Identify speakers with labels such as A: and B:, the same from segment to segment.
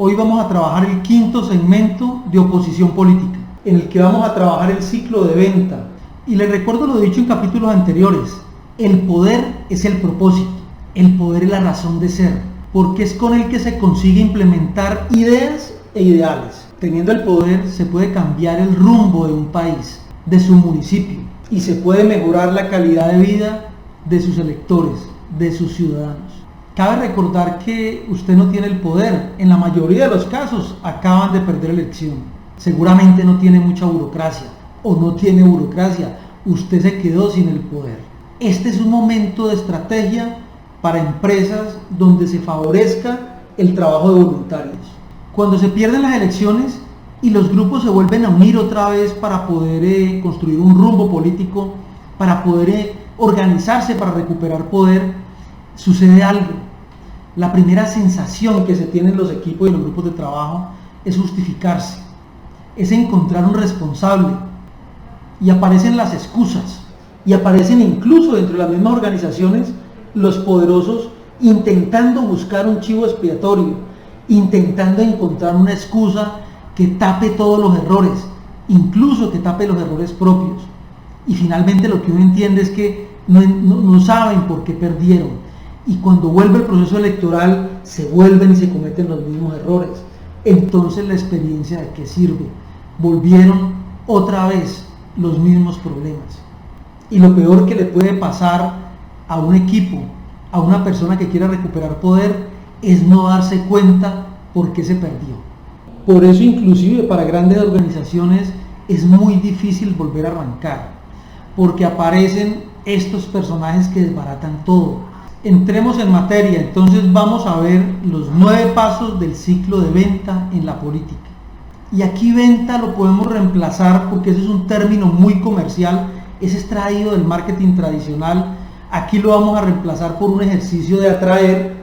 A: Hoy vamos a trabajar el quinto segmento de oposición política, en el que vamos a trabajar el ciclo de venta. Y les recuerdo lo dicho en capítulos anteriores, el poder es el propósito, el poder es la razón de ser, porque es con el que se consigue implementar ideas e ideales. Teniendo el poder se puede cambiar el rumbo de un país, de su municipio, y se puede mejorar la calidad de vida de sus electores, de sus ciudadanos. Cabe recordar que usted no tiene el poder, en la mayoría de los casos acaban de perder la elección. Seguramente no tiene mucha burocracia o no tiene burocracia, usted se quedó sin el poder. Este es un momento de estrategia para empresas donde se favorezca el trabajo de voluntarios. Cuando se pierden las elecciones y los grupos se vuelven a unir otra vez para poder construir un rumbo político, para poder organizarse para recuperar poder, sucede algo. La primera sensación que se tiene en los equipos y en los grupos de trabajo es justificarse, es encontrar un responsable, y aparecen las excusas, y aparecen incluso dentro de las mismas organizaciones los poderosos intentando buscar un chivo expiatorio, intentando encontrar una excusa que tape todos los errores, incluso que tape los errores propios. Y finalmente lo que uno entiende es que no saben por qué perdieron. Y cuando vuelve el proceso electoral se vuelven y se cometen los mismos errores. Entonces la experiencia ¿de qué sirve? Volvieron otra vez los mismos problemas. Y lo peor que le puede pasar a un equipo, a una persona que quiera recuperar poder, es no darse cuenta por qué se perdió. Por eso inclusive para grandes organizaciones es muy difícil volver a arrancar, porque aparecen estos personajes que desbaratan todo. Entremos en materia, entonces vamos a ver los 9 pasos del ciclo de venta en la política. Y aquí venta lo podemos reemplazar, porque ese es un término muy comercial, es extraído del marketing tradicional. Aquí lo vamos a reemplazar por un ejercicio de atraer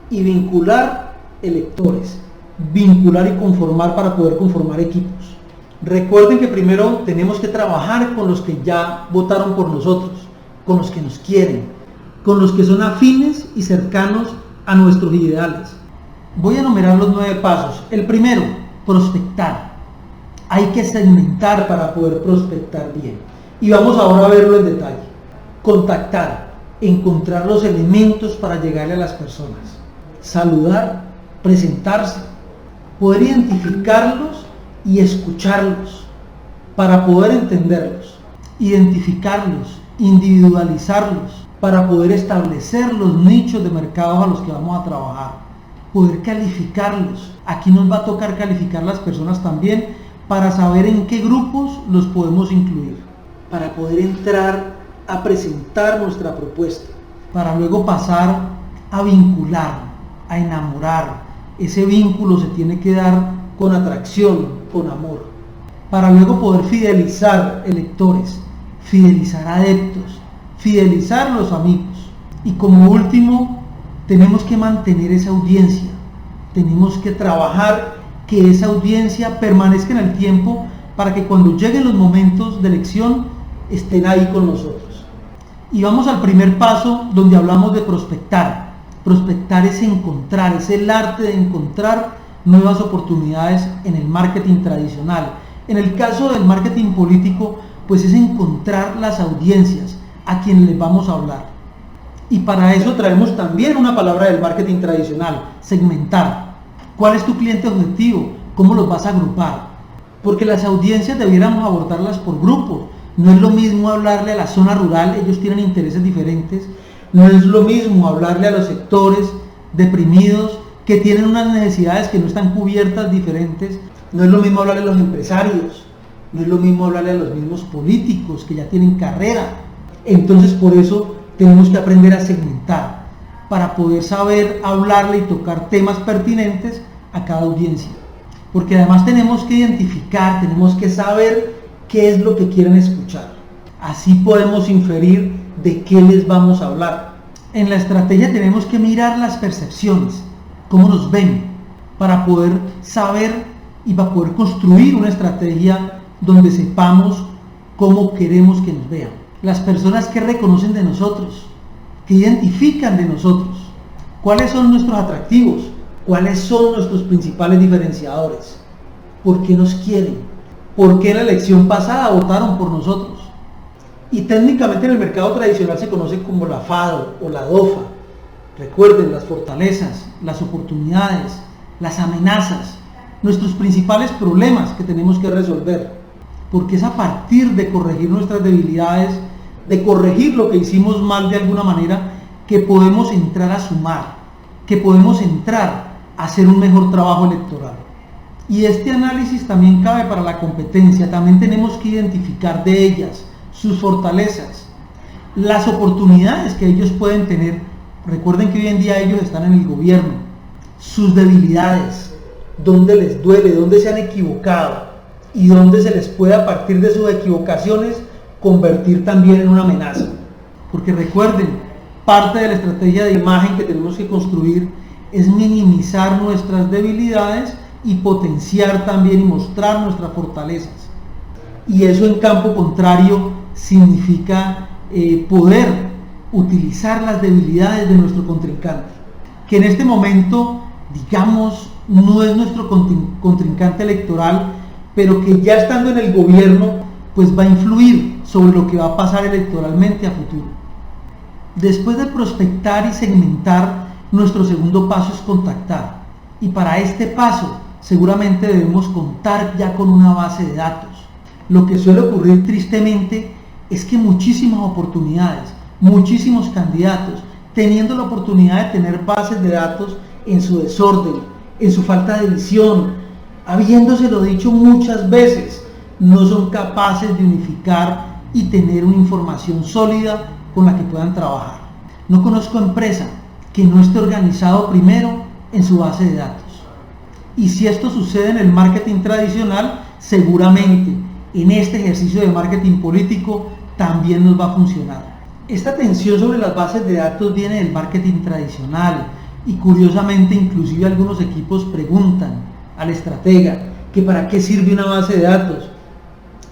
A: y vincular electores, vincular y conformar para poder conformar equipos. Recuerden que primero tenemos que trabajar con los que ya votaron por nosotros, con los que nos quieren, con los que son afines y cercanos a nuestros ideales. Voy a enumerar los 9 pasos. El primero, prospectar. Hay que segmentar para poder prospectar bien. Y vamos ahora a verlo en detalle. Contactar, encontrar los elementos para llegarle a las personas. Saludar, presentarse, poder identificarlos y escucharlos para poder entenderlos. Identificarlos, individualizarlos, para poder establecer los nichos de mercados a los que vamos a trabajar, poder calificarlos. Aquí nos va a tocar calificar las personas también para saber en qué grupos los podemos incluir, para poder entrar a presentar nuestra propuesta, para luego pasar a vincular, a enamorar. Ese vínculo se tiene que dar con atracción, con amor, para luego poder fidelizar electores, fidelizar adeptos, fidelizar a los amigos. Y como último, tenemos que mantener esa audiencia, tenemos que trabajar que esa audiencia permanezca en el tiempo para que cuando lleguen los momentos de elección estén ahí con nosotros. Y vamos al primer paso, donde hablamos de prospectar. Prospectar es encontrar, es el arte de encontrar nuevas oportunidades en el marketing tradicional. En el caso del marketing político, pues es encontrar las audiencias a quienes les vamos a hablar. Y para eso traemos también una palabra del marketing tradicional: segmentar. ¿Cuál es tu cliente objetivo? ¿Cómo los vas a agrupar? Porque las audiencias debiéramos abordarlas por grupos. No es lo mismo hablarle a la zona rural, ellos tienen intereses diferentes. No es lo mismo hablarle a los sectores deprimidos que tienen unas necesidades que no están cubiertas, diferentes. No es lo mismo hablarle a los empresarios, no es lo mismo hablarle a los mismos políticos que ya tienen carrera. Entonces por eso tenemos que aprender a segmentar para poder saber hablarle y tocar temas pertinentes a cada audiencia. Porque además tenemos que identificar, tenemos que saber qué es lo que quieren escuchar. Así podemos inferir de qué les vamos a hablar. En la estrategia tenemos que mirar las percepciones, cómo nos ven, para poder saber y para poder construir una estrategia donde sepamos cómo queremos que nos vean. Las personas que reconocen de nosotros, que identifican de nosotros, cuáles son nuestros atractivos, ¿Cuáles son nuestros principales diferenciadores? ¿Por qué nos quieren? ¿Por qué en la elección pasada votaron por nosotros? Y técnicamente en el mercado tradicional se conoce como la FADO o la DOFA. Recuerden las fortalezas, las oportunidades, las amenazas, nuestros principales problemas que tenemos que resolver. Porque es a partir de corregir nuestras debilidades, de corregir lo que hicimos mal de alguna manera, que podemos entrar a sumar, que podemos entrar a hacer un mejor trabajo electoral. Y este análisis también cabe para la competencia. También tenemos que identificar de ellas sus fortalezas, las oportunidades que ellos pueden tener. Recuerden que hoy en día ellos están en el gobierno, sus debilidades, dónde les duele, dónde se han equivocado y dónde se les puede a partir de sus equivocaciones convertir también en una amenaza. Porque recuerden, parte de la estrategia de imagen que tenemos que construir es minimizar nuestras debilidades y potenciar también y mostrar nuestras fortalezas. Y eso en campo contrario significa poder utilizar las debilidades de nuestro contrincante, que en este momento, digamos, no es nuestro contrincante electoral, pero que ya estando en el gobierno, pues va a influir sobre lo que va a pasar electoralmente a futuro. Después de prospectar y segmentar, nuestro segundo paso es contactar. Y para este paso, seguramente debemos contar ya con una base de datos. Lo que suele ocurrir tristemente es que muchísimas oportunidades, muchísimos candidatos, teniendo la oportunidad de tener bases de datos en su desorden, en su falta de visión, habiéndoselo dicho muchas veces, no son capaces de unificar y tener una información sólida con la que puedan trabajar. No conozco empresa que no esté organizado primero en su base de datos. Y si esto sucede en el marketing tradicional, seguramente en este ejercicio de marketing político también nos va a funcionar. Esta tensión sobre las bases de datos viene del marketing tradicional y curiosamente inclusive algunos equipos preguntan al estratega que para qué sirve una base de datos.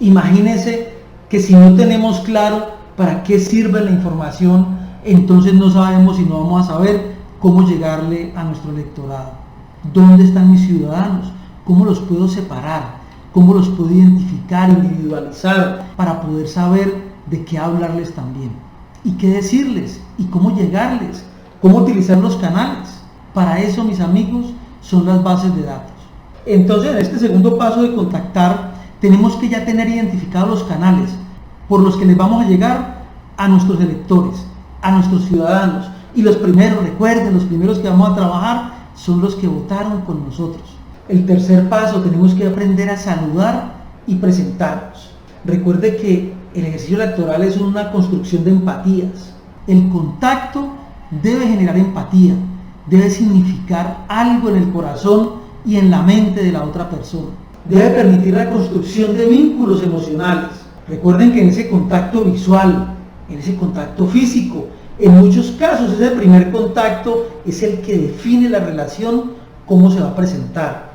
A: Imagínense que si no tenemos claro para qué sirve la información, entonces no sabemos y no vamos a saber cómo llegarle a nuestro electorado. ¿Dónde están mis ciudadanos? ¿Cómo los puedo separar? ¿Cómo los puedo identificar, individualizar para poder saber de qué hablarles también? ¿Y qué decirles? ¿Y cómo llegarles? ¿Cómo utilizar los canales? Para eso, mis amigos, son las bases de datos. Entonces, en este segundo paso de contactar, tenemos que ya tener identificados los canales por los que les vamos a llegar a nuestros electores, a nuestros ciudadanos. Y los primeros, recuerden, los primeros que vamos a trabajar son los que votaron con nosotros. El tercer paso, tenemos que aprender a saludar y presentarnos. Recuerde que el ejercicio electoral es una construcción de empatías. El contacto debe generar empatía, debe significar algo en el corazón y en la mente de la otra persona. Debe permitir la construcción de vínculos emocionales. Recuerden que en ese contacto visual, en ese contacto físico, en muchos casos ese primer contacto es el que define la relación, cómo se va a presentar.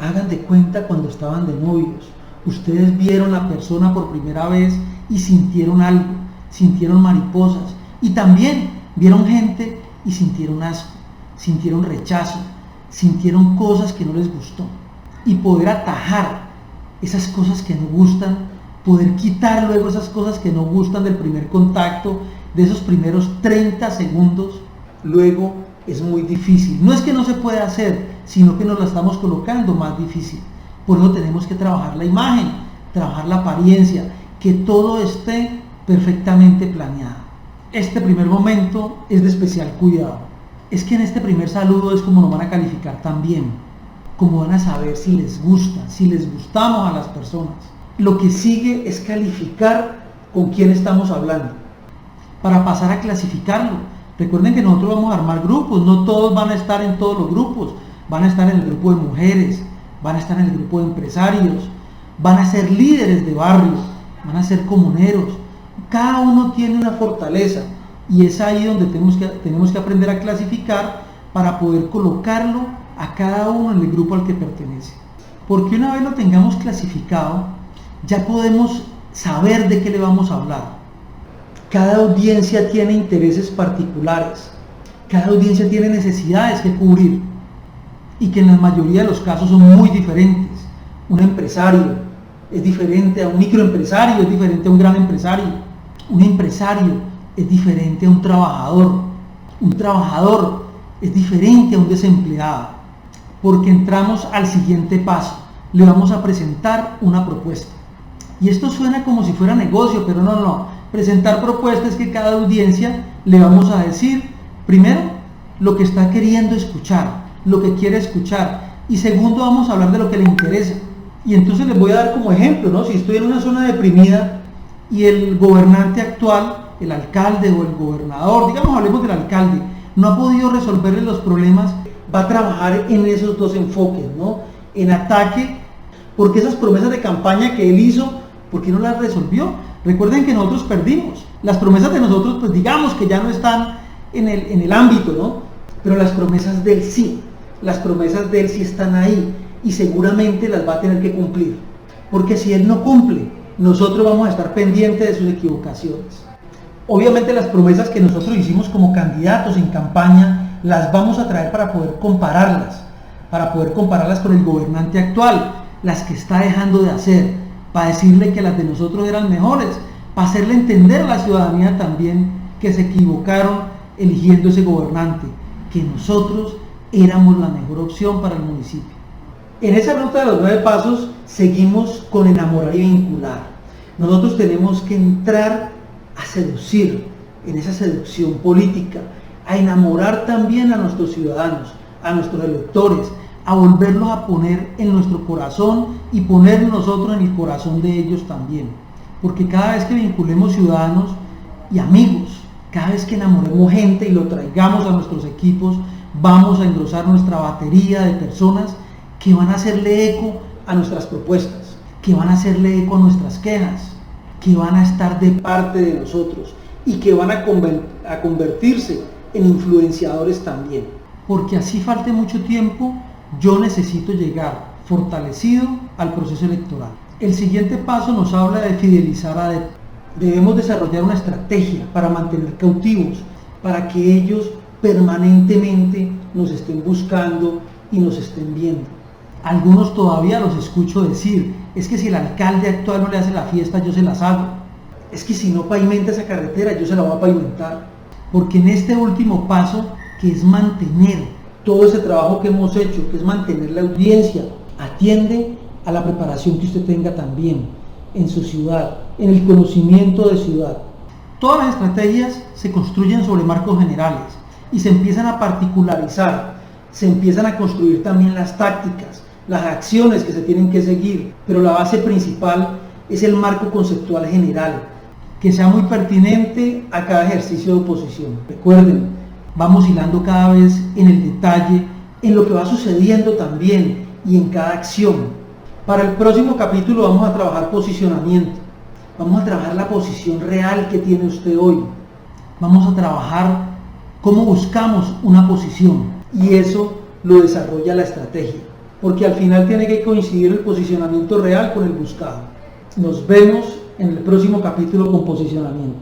A: Hagan de cuenta cuando estaban de novios. Ustedes vieron a la persona por primera vez y sintieron algo, sintieron mariposas. Y también vieron gente y sintieron asco, sintieron rechazo, sintieron cosas que no les gustó. Y poder atajar esas cosas que no gustan, poder quitar luego esas cosas que no gustan del primer contacto, de esos primeros 30 segundos, luego es muy difícil. No es que no se pueda hacer, sino que nos la estamos colocando más difícil. Por eso tenemos que trabajar la imagen, trabajar la apariencia, que todo esté perfectamente planeado. Este primer momento es de especial cuidado. Es que en este primer saludo es como nos van a calificar también, como van a saber si les gusta, si les gustamos a las personas. Lo que sigue es calificar con quién estamos hablando, para pasar a clasificarlo. Recuerden que nosotros vamos a armar grupos, no todos van a estar en todos los grupos, van a estar en el grupo de mujeres, van a estar en el grupo de empresarios, van a ser líderes de barrio, van a ser comuneros. Cada uno tiene una fortaleza y es ahí donde tenemos que aprender a clasificar para poder colocarlo a cada uno en el grupo al que pertenece. Porque una vez lo tengamos clasificado, ya podemos saber de qué le vamos a hablar. Cada audiencia tiene intereses particulares, cada audiencia tiene necesidades que cubrir. y que en la mayoría de los casos son muy diferentes. Un empresario es diferente a un microempresario, es diferente a un gran empresario. Un empresario es diferente a un trabajador. Un trabajador es diferente a un desempleado. Porque entramos al siguiente paso. Le vamos a presentar una propuesta. Y esto suena como si fuera negocio, pero no. Presentar propuestas es que cada audiencia le vamos a decir, primero, lo que está queriendo escuchar, lo que quiere escuchar. Y segundo, vamos a hablar de lo que le interesa. Y entonces les voy a dar como ejemplo, ¿no? Si estoy en una zona deprimida y el gobernante actual, el alcalde o el gobernador, digamos, hablemos del alcalde, no ha podido resolverle los problemas, va a trabajar en esos dos enfoques, ¿no? En ataque, porque esas promesas de campaña que él hizo, ¿por qué no las resolvió? Recuerden que nosotros perdimos. Las promesas de nosotros, pues digamos que ya no están en el ámbito, ¿no? Pero las promesas de él sí. Las promesas de él sí están ahí y seguramente las va a tener que cumplir. Porque si él no cumple, nosotros vamos a estar pendientes de sus equivocaciones. Obviamente las promesas que nosotros hicimos como candidatos en campaña, las vamos a traer para poder compararlas con el gobernante actual, las que está dejando de hacer, para decirle que las de nosotros eran mejores, para hacerle entender a la ciudadanía también que se equivocaron eligiendo ese gobernante, que nosotros éramos la mejor opción para el municipio. En esa ruta de los 9 pasos seguimos con enamorar y vincular. Nosotros tenemos que entrar a seducir, en esa seducción política, a enamorar también a nuestros ciudadanos, a nuestros electores, a volverlos a poner en nuestro corazón y poner nosotros en el corazón de ellos también. Porque cada vez que vinculemos ciudadanos y amigos, cada vez que enamoremos gente y lo traigamos a nuestros equipos, vamos a engrosar nuestra batería de personas que van a hacerle eco a nuestras propuestas, que van a hacerle eco a nuestras quejas, que van a estar de parte de nosotros y que van a convertirse en influenciadores también. Porque así falte mucho tiempo, yo necesito llegar fortalecido al proceso electoral. El siguiente paso nos habla de fidelizar a adeptos. Debemos desarrollar una estrategia para mantener cautivos, para que ellos permanentemente nos estén buscando y nos estén viendo. Algunos todavía los escucho decir, es que si el alcalde actual no le hace la fiesta, yo se las hago. Es que si no pavimenta esa carretera, yo se la voy a pavimentar. Porque en este último paso, que es mantener todo ese trabajo que hemos hecho, que es mantener la audiencia, atiende a la preparación que usted tenga también en su ciudad, en el conocimiento de ciudad. Todas las estrategias se construyen sobre marcos generales y se empiezan a particularizar, se empiezan a construir también las tácticas, las acciones que se tienen que seguir, pero la base principal es el marco conceptual general, que sea muy pertinente a cada ejercicio de oposición. Recuerden, vamos hilando cada vez en el detalle, en lo que va sucediendo también y en cada acción. Para el próximo capítulo vamos a trabajar posicionamiento, vamos a trabajar la posición real que tiene usted hoy, vamos a trabajar cómo buscamos una posición y eso lo desarrolla la estrategia, porque al final tiene que coincidir el posicionamiento real con el buscado. Nos vemos en el próximo capítulo con posicionamiento.